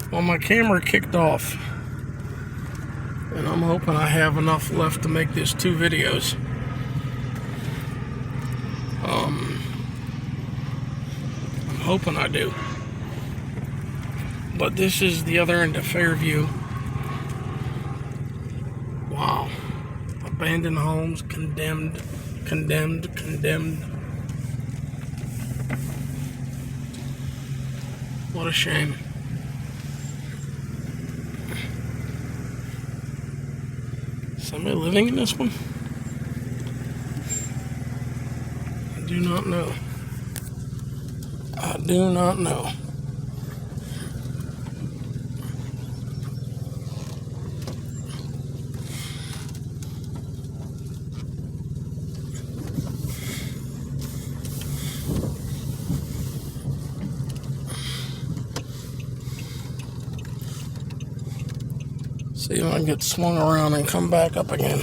Well, my camera kicked off, and I'm hoping I have enough left to make this 2 videos. I'm hoping I do. But this is the other end of Fairview. Wow. Abandoned homes, condemned. What a shame. Somebody living in this one? I do not know. I do not know. See if I can get swung around and come back up again.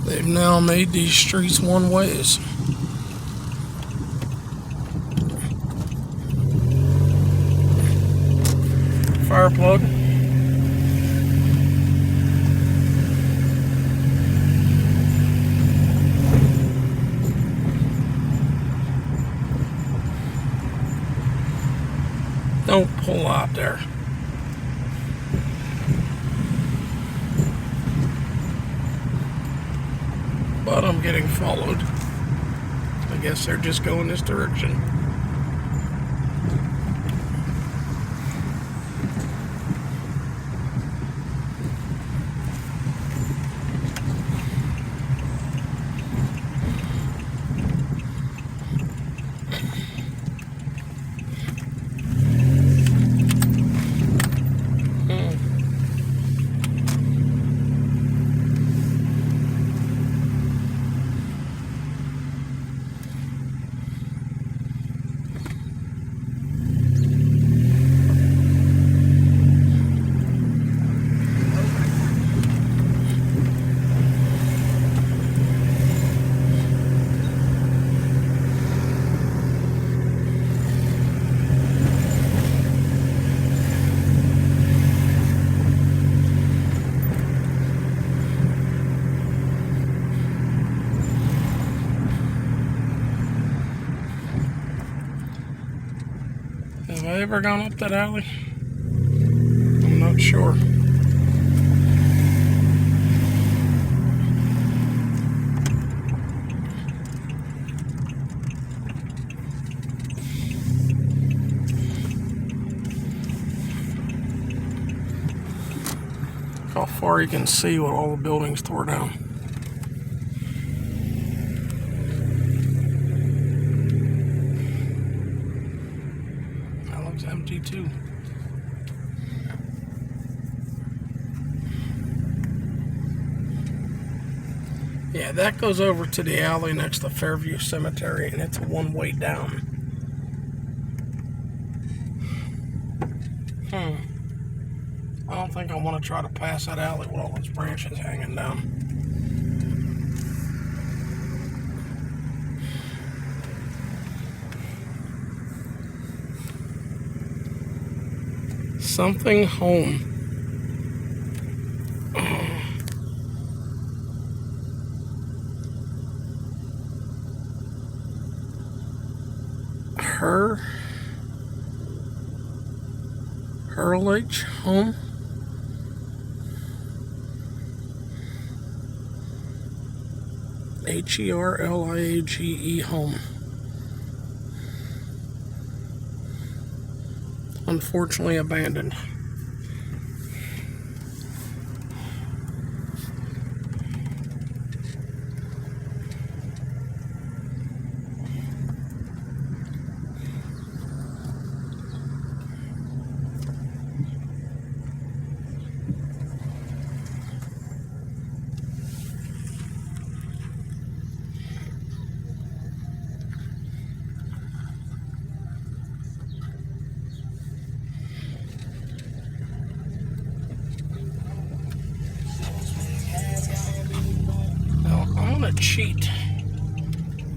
They've now made these streets one-ways. Fire plug. Don't pull out there. But I'm getting followed. I guess they're just going this direction. Have I ever gone up that alley? I'm not sure. How far you can see what all the buildings tore down. Empty too. Yeah, that goes over to the alley next to Fairview Cemetery, and it's a one-way down. I don't think I want to try to pass that alley with all those branches hanging down. Something home. Herlage home. Herlage home. Unfortunately abandoned. Cheat.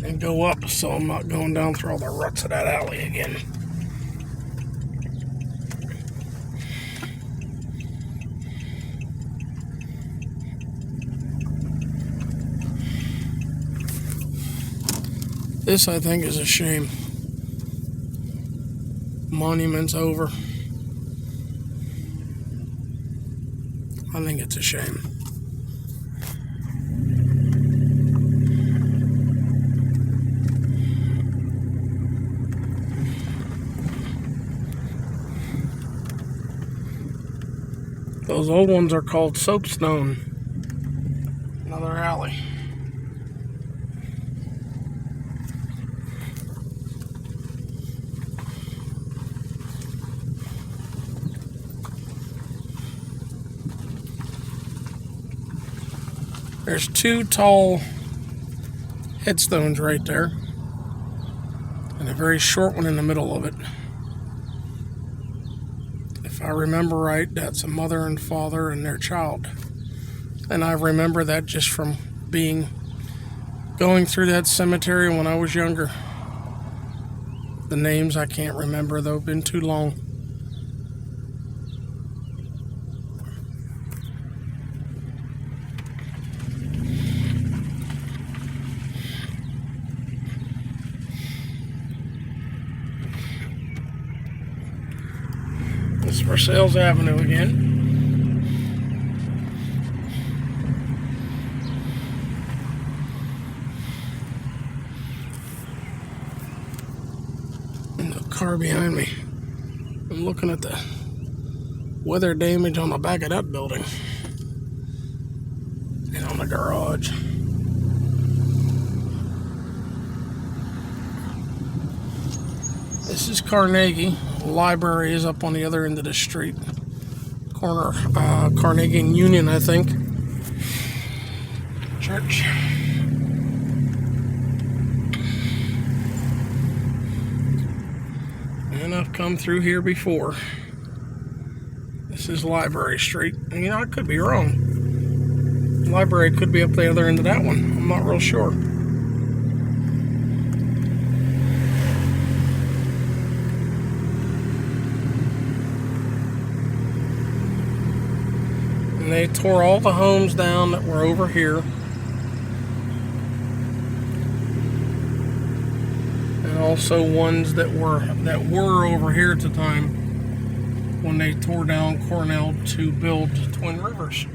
and go up so I'm not going down through all the ruts of that alley again. This, I think, is a shame. Monument's over. I think it's a shame. Those old ones are called soapstone. Another alley. There's two tall headstones right there, and a very short one in the middle of it. If I remember right, that's a mother and father and their child. And I remember that just from going through that cemetery when I was younger. The names I can't remember, though, been too long. This is Versailles Avenue again. And the car behind me. I'm looking at the weather damage on the back of that building. And on the garage. This is Carnegie. The library is up on the other end of the street. Corner, Carnegie and Union, I think. Church. And I've come through here before. This is Library Street. And, I could be wrong. The library could be up the other end of that one. I'm not real sure. And they tore all the homes down that were over here. And also ones that were over here at the time when they tore down Cornell to build Twin Rivers.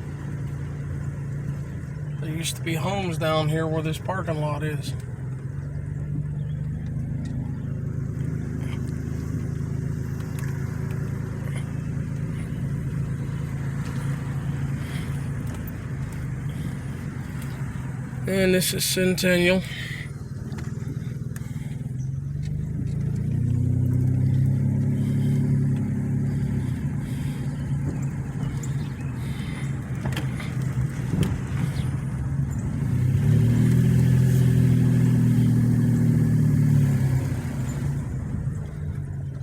There used to be homes down here where this parking lot is. And this is Centennial.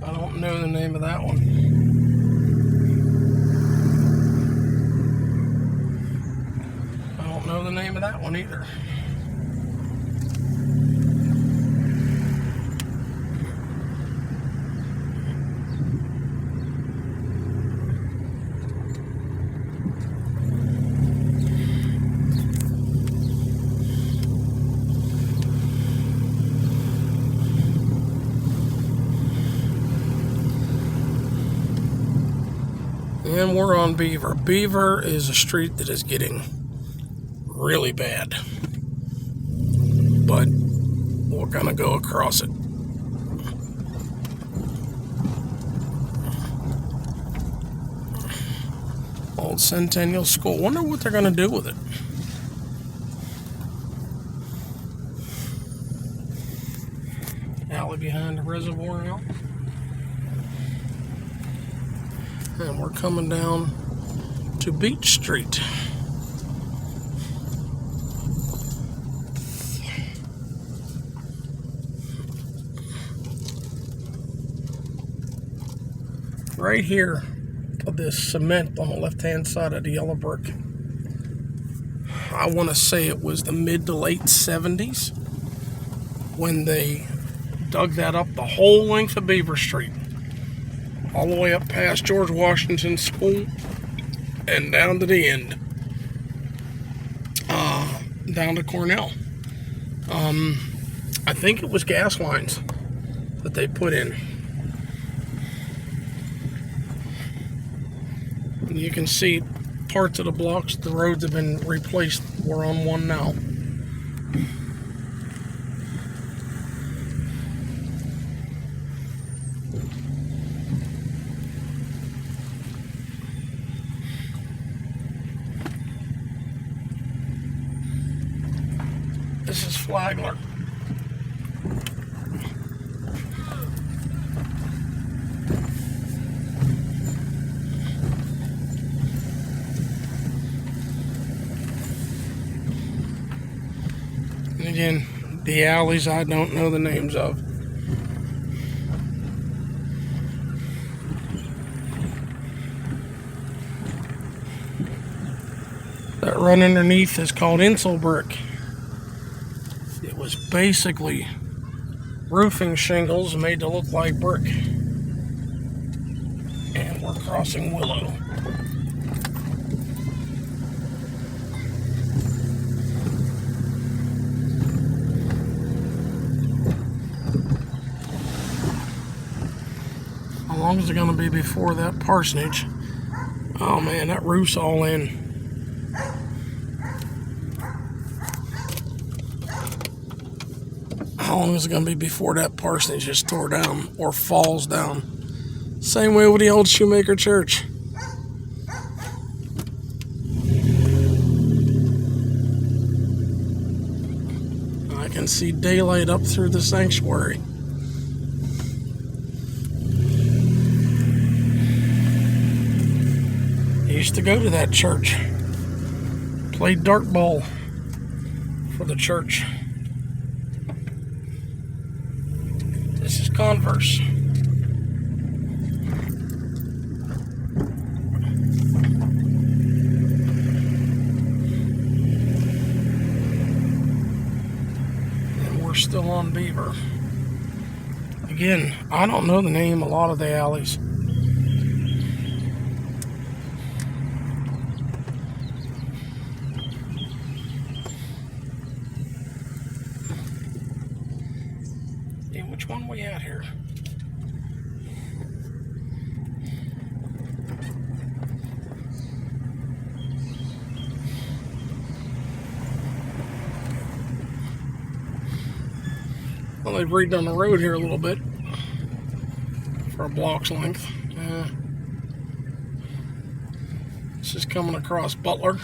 I don't know the name of that one. I don't know the name of that one either. And we're on Beaver. Beaver is a street that is getting really bad. But we're going to go across it. Old Centennial School. Wonder what they're going to do with it. Alley behind the reservoir now. And we're coming down to Beach Street. Right here, this cement on the left-hand side of the yellow brick. I want to say it was the mid to late 70s. when they dug that up the whole length of Beaver Street, all the way up past George Washington School and down to the end, down to Cornell. I think it was gas lines that they put in. And you can see parts of the blocks, the roads have been replaced. We're on one now. This is Flagler. And again, the alleys I don't know the names of. That run underneath is called Insel brick. It was basically roofing shingles made to look like brick. And we're crossing Willow. How long is it going to be before that parsonage? Oh man, that roof's all in. How long is it going to be before that parsonage is tore down or falls down? Same way with the old Shoemaker Church. I can see daylight up through the sanctuary. I used to go to that church. Played dartball for the church. This is Converse. And we're still on Beaver. Again, I don't know the name of a lot of the alleys. Which one are we at here? Well, they've redone the road here a little bit for a block's length. This is coming across Butler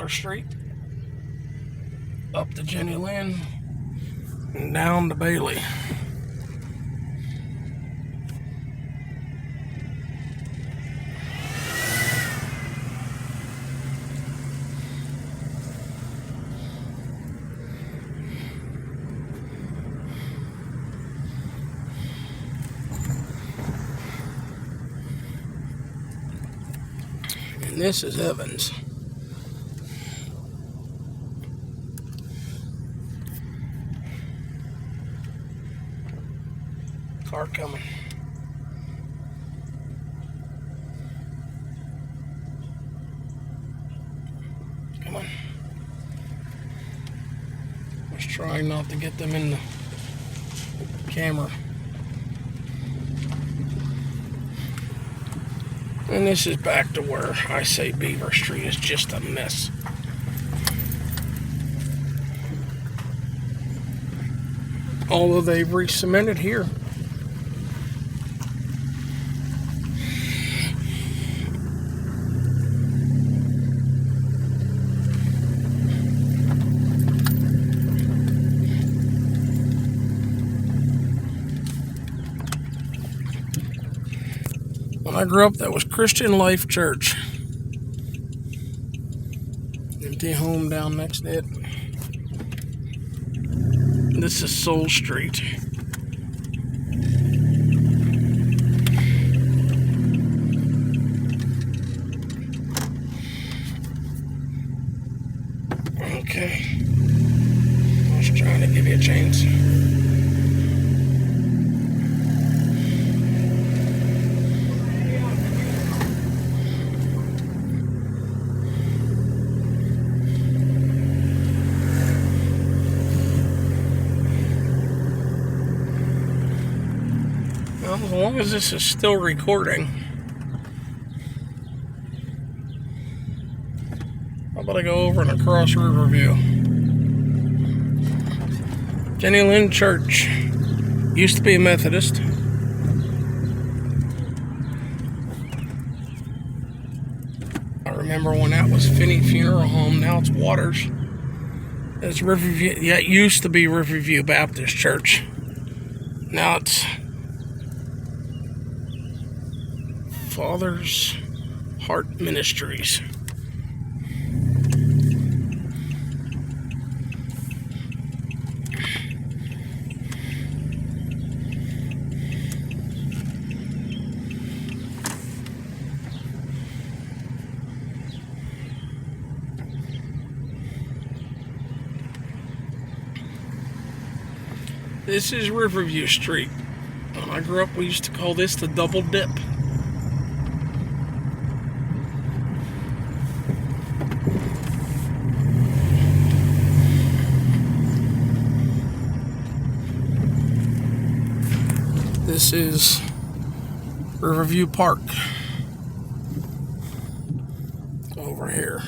Street, up to Jenny Lynn, and down to Bailey. And this is Evans. Car coming. Come on. I was trying not to get them in the camera. And this is back to where I say Beaver Street is just a mess. Although they've re-cemented here. When I grew up, that was Christian Life Church. Empty home down next to it. This is Soul Street. Okay. I was trying to give you a chance. Well, as long as this is still recording, how about I go over and across Riverview? Jenny Lynn Church. Used to be a Methodist. I remember when that was Finney Funeral Home. Now it's Waters. It's Riverview. Yeah, it used to be Riverview Baptist Church. Now it's Father's Heart Ministries. This is Riverview Street. When I grew up, we used to call this the Double Dip. This is Riverview Park over here.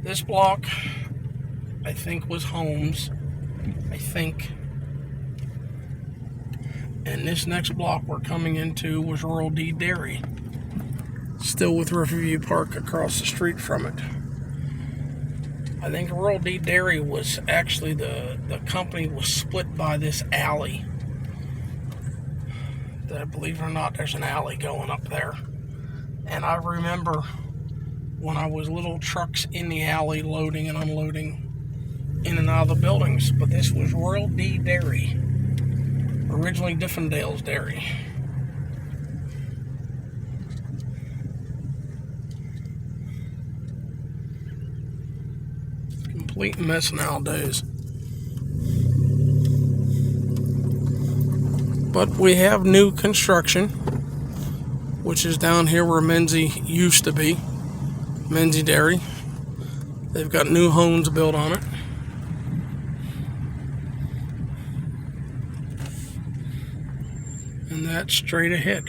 This block, I think, was homes. I think. And this next block we're coming into was Rural D Dairy. Still with Riverview Park across the street from it. I think Rural D Dairy was actually the company was split by this alley. Believe it or not, there's an alley going up there. And I remember when I was little, trucks in the alley loading and unloading in and out of the buildings. But this was Rural D Dairy. Originally Diffendale's Dairy. Complete mess nowadays. But we have new construction, which is down here where Menzie used to be. Menzie Dairy. They've got new homes built on it. And that's straight ahead.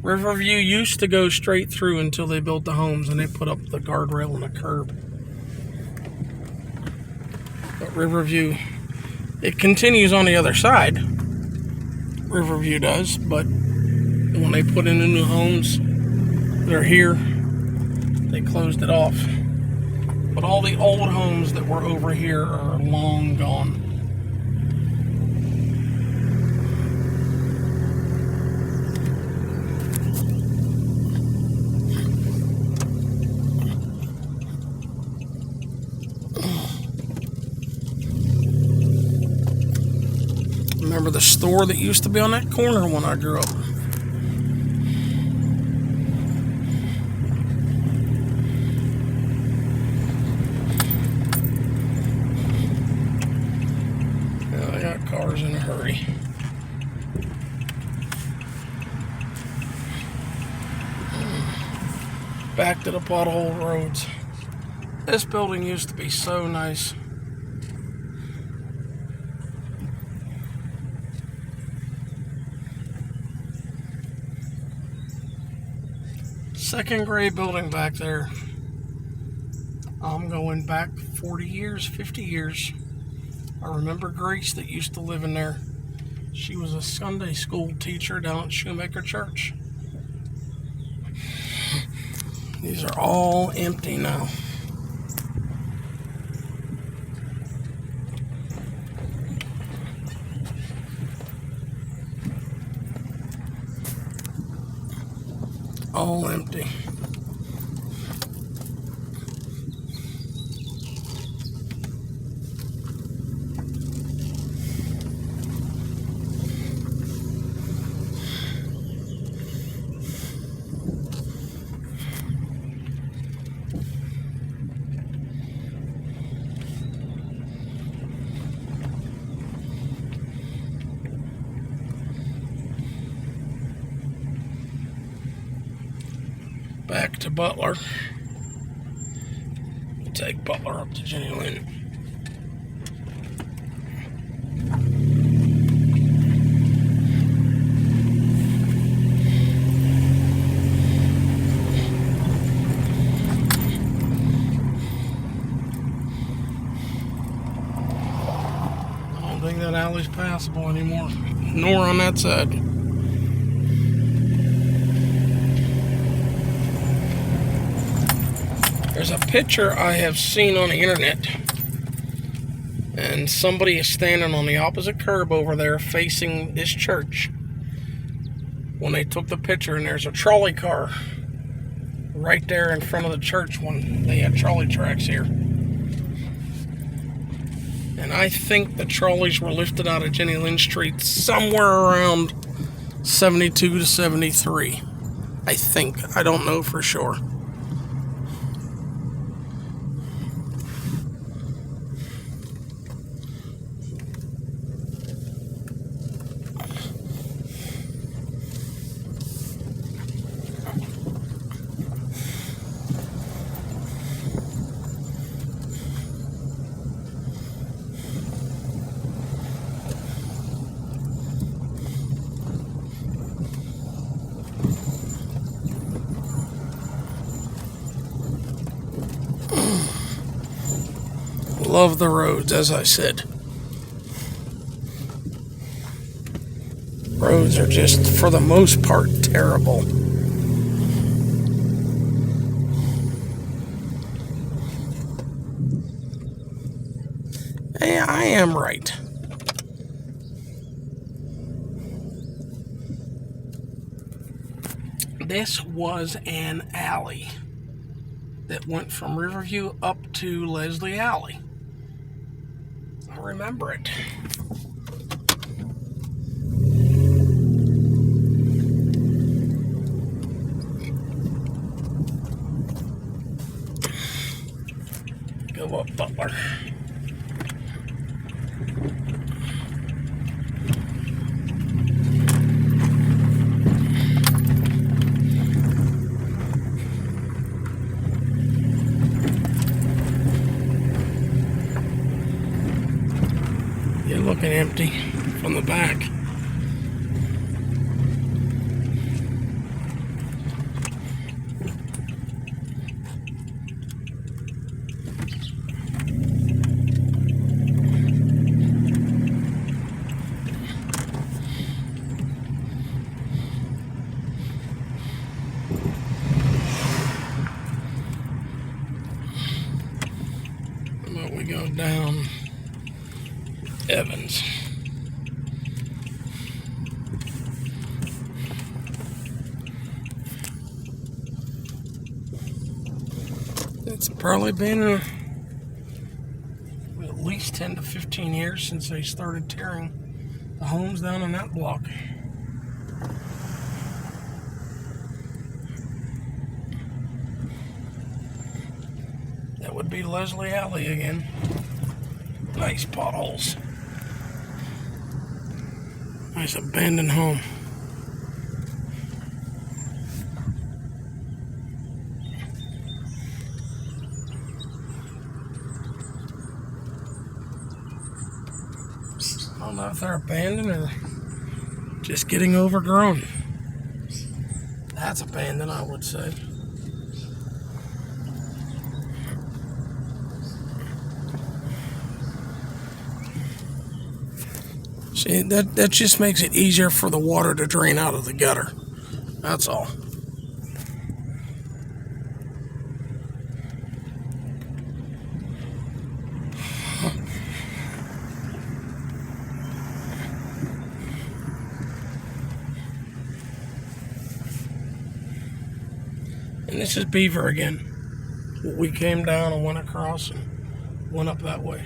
Riverview used to go straight through until they built the homes and they put up the guardrail and the curb. But Riverview, it continues on the other side. Riverview does, but when they put in the new homes, they're here. They closed it off. But all the old homes that were over here are long gone. Remember the store that used to be on that corner when I grew up? Yeah, I got cars in a hurry. Back to the pothole roads. This building used to be so nice. Second grade building back there. I'm going back 40 years, 50 years. I remember Grace that used to live in there. She was a Sunday school teacher down at Shoemaker Church. These are all empty now. All empty. back to Butler. We'll take Butler up to Jenny Lynn. I don't think that alley's passable anymore, nor on that side. There's a picture I have seen on the internet, and somebody is standing on the opposite curb over there facing this church when they took the picture, and there's a trolley car right there in front of the church when they had trolley tracks here. And I think the trolleys were lifted out of Jenny Lynn Street somewhere around 72 to 73. I think. I don't know for sure. Love the roads, as I said. Roads are just, for the most part, terrible. Yeah, I am right. This was an alley that went from Riverview up to Leslie Alley. I remember it. Go up Butler. Looking empty from the back. But we go down Evans. It's probably been at least 10 to 15 years since they started tearing the homes down on that block. That would be Leslie Alley again. Nice potholes. Nice abandoned home. I don't know if they're abandoned or just getting overgrown. That's abandoned, I would say. See, that just makes it easier for the water to drain out of the gutter. That's all. And this is Beaver again. We came down and went across and went up that way.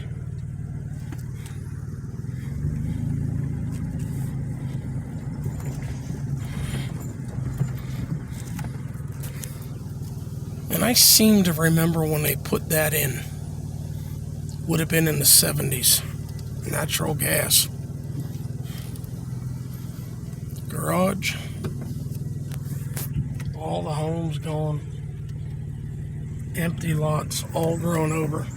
And I seem to remember when they put that in. Would have been in the 70s. Natural gas. Garage. All the homes gone. Empty lots, all grown over.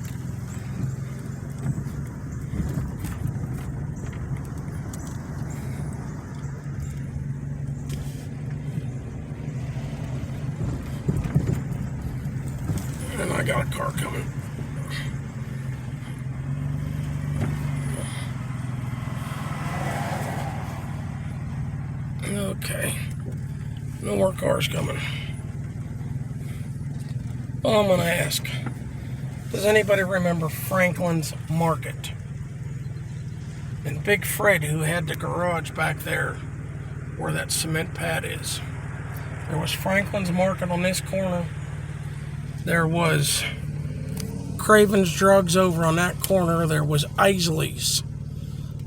And I got a car coming. Okay. No more cars coming. Well, I'm going to ask, does anybody remember Franklin's Market? And Big Fred, who had the garage back there where that cement pad is. There was Franklin's Market on this corner. There was Craven's Drugs over on that corner. There was Isley's.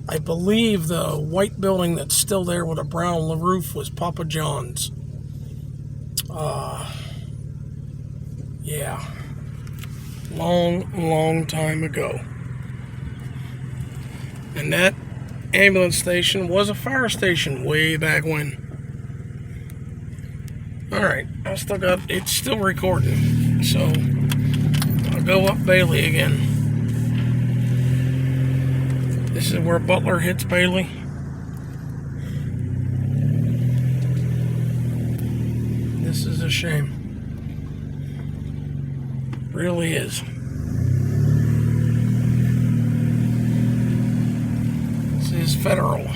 I believe the white building that's still there with a brown roof was Papa John's. Yeah. Long time ago. And that ambulance station was a fire station way back when. Alright, it's still recording. So, I'll go up Bailey again. This is where Butler hits Bailey. This is a shame. Really is. This is Federal.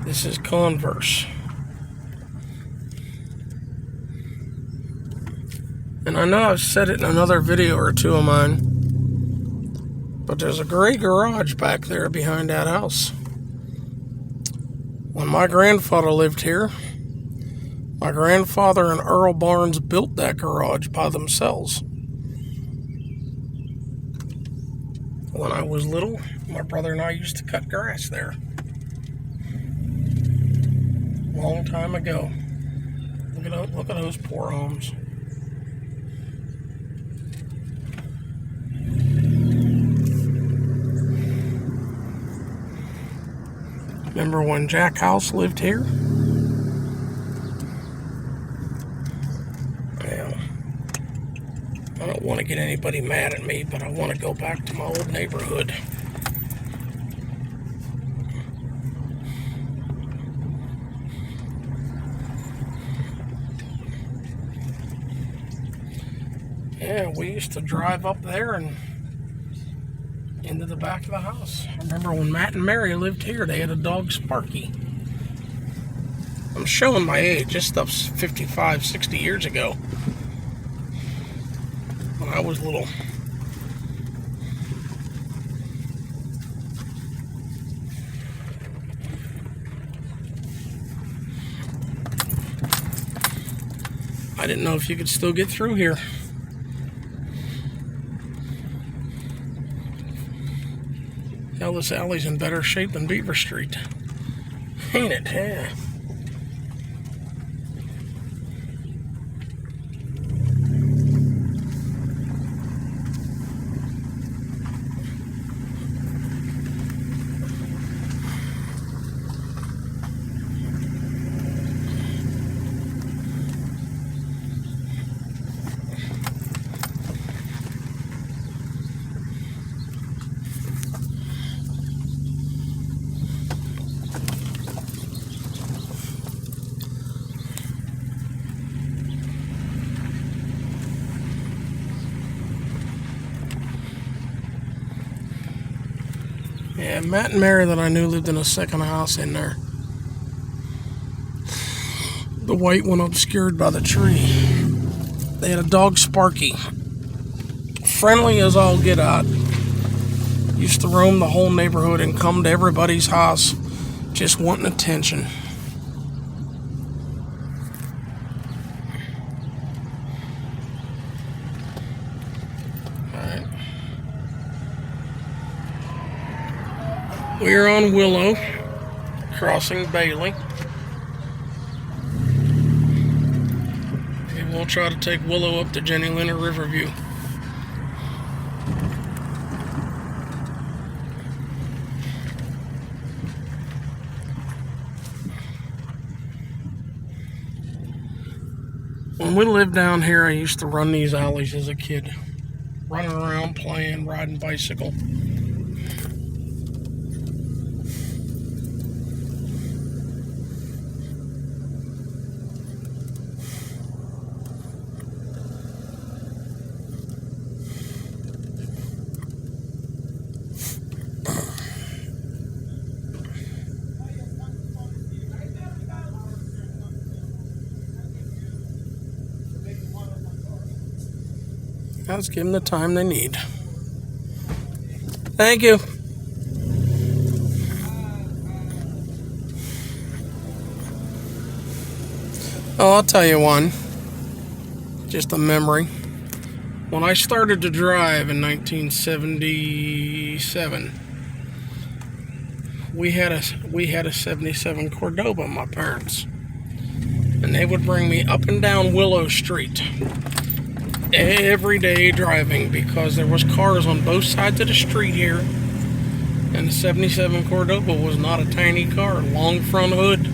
This is Converse. And I know I've said it in another video or two of mine, but there's a gray garage back there behind that house. When my grandfather lived here, my grandfather and Earl Barnes built that garage by themselves. When I was little, my brother and I used to cut grass there. Long time ago. Look at those poor homes. Remember when Jack House lived here? Well, I don't want to get anybody mad at me, but I want to go back to my old neighborhood. Yeah, we used to drive up there and into the back of the house. I remember when Matt and Mary lived here, they had a dog, Sparky. I'm showing my age. This stuff's 55, 60 years ago. When I was little. I didn't know if you could still get through here. Hell, this alley's in better shape than Beaver Street. Ain't it? Yeah. Yeah, Matt and Mary that I knew lived in a second house in there. The white one obscured by the tree. They had a dog, Sparky. Friendly as all get out. Used to roam the whole neighborhood and come to everybody's house just wanting attention. We're on Willow, crossing Bailey. we'll try to take Willow up to Jenny Lynn or Riverview. When we lived down here, I used to run these alleys as a kid. Running around, playing, riding bicycle. Let's give them the time they need. Thank you. Oh, I'll tell you one. Just a memory. When I started to drive in 1977, we had a 77 Cordoba, my parents. And they would bring me up and down Willow Street every day driving, because there was cars on both sides of the street here, and the 77 Cordoba was not a tiny car, long front hood.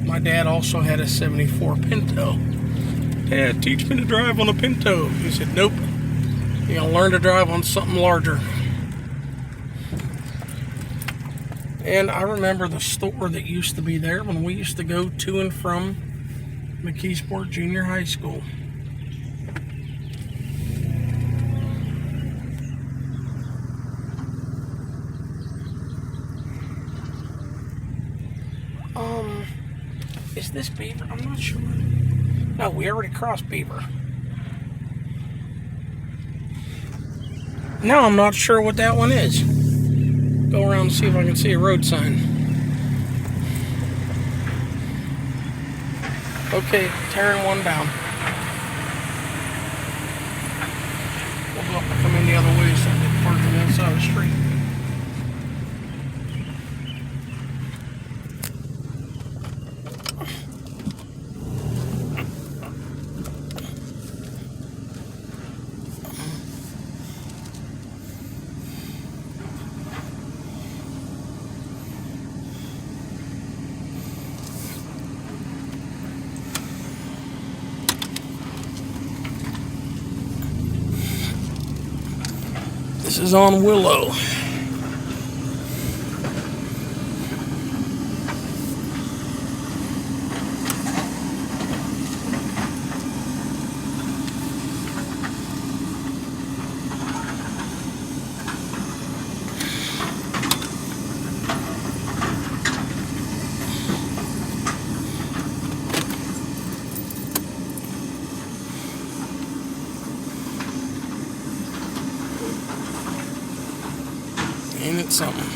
My dad also had a 74 Pinto. Dad, teach me to drive on a Pinto. He said, nope, you're gonna learn to drive on something larger. And I remember the store that used to be there when we used to go to and from MCKEESPORT Junior High School. Is this Beaver? I'm not sure. No, we already crossed Beaver. Now I'm not sure what that one is. Go around and see if I can see a road sign. Okay, tearing one down. We'll go up and come in the other way so I can park on the other side of the street. This is on Willow. Ain't it something?